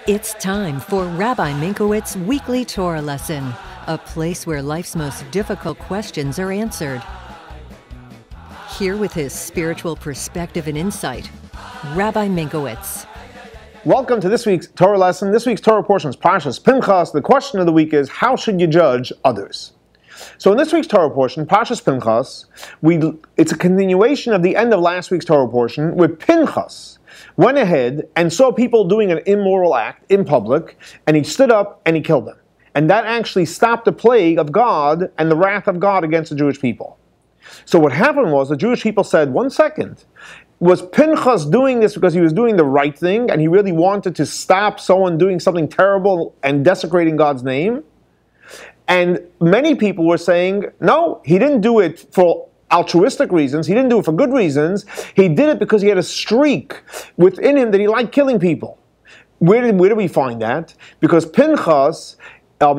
It's time for Rabbi Minkowicz's Weekly Torah Lesson, a place where life's most difficult questions are answered. Here with his spiritual perspective and insight, Rabbi Minkowicz. Welcome to this week's Torah lesson. This week's Torah portion is Parsha Pinchas. The question of the week is, how should you judge others? So in this week's Torah portion, Parsha Pinchas, it's a continuation of the end of last week's Torah portion, where Pinchas went ahead and saw people doing an immoral act in public, and he stood up and he killed them. And that actually stopped the plague of God and the wrath of God against the Jewish people. So what happened was the Jewish people said, 1 second, was Pinchas doing this because he was doing the right thing and he really wanted to stop someone doing something terrible and desecrating God's name? And many people were saying, no, he didn't do it for altruistic reasons. He didn't do it for good reasons. He did it because he had a streak within him that he liked killing people. Where did we find that? Because Pinchas,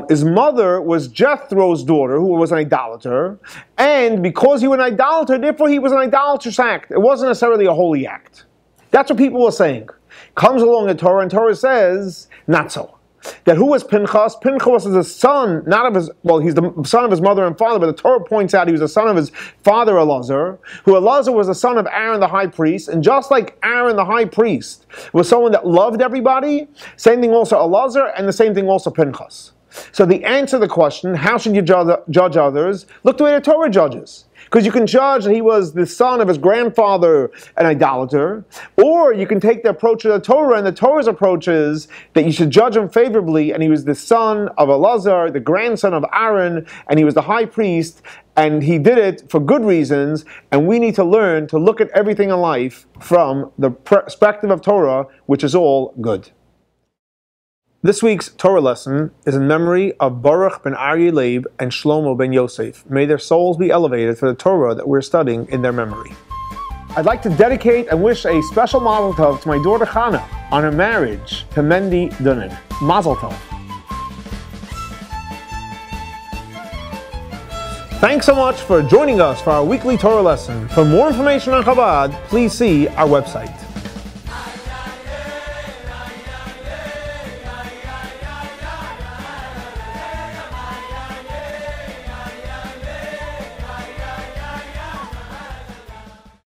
his mother was Jethro's daughter, who was an idolater, and because he was an idolater, therefore he was an idolatrous act. It wasn't necessarily a holy act. That's what people were saying. Comes along the Torah, and Torah says, not so. That who was Pinchas? Pinchas was the son, not of his, well, he's the son of his mother and father, but the Torah points out he was the son of his father Elazar, who Elazar was the son of Aaron the high priest, and just like Aaron the high priest was someone that loved everybody, same thing also Elazar, and the same thing also Pinchas. So the answer to the question, how should you judge others? Look the way the Torah judges. Because you can judge that he was the son of his grandfather, an idolater, or you can take the approach of the Torah, and the Torah's approach is that you should judge him favorably, and he was the son of Elazar, the grandson of Aaron, and he was the high priest, and he did it for good reasons, and we need to learn to look at everything in life from the perspective of Torah, which is all good. This week's Torah lesson is in memory of Baruch ben Aryeh Leib and Shlomo Ben Yosef. May their souls be elevated for the Torah that we're studying in their memory. I'd like to dedicate and wish a special mazel tov to my daughter Chana on her marriage to Mendy Dunin. Mazel tov. Thanks so much for joining us for our weekly Torah lesson. For more information on Chabad, please see our website.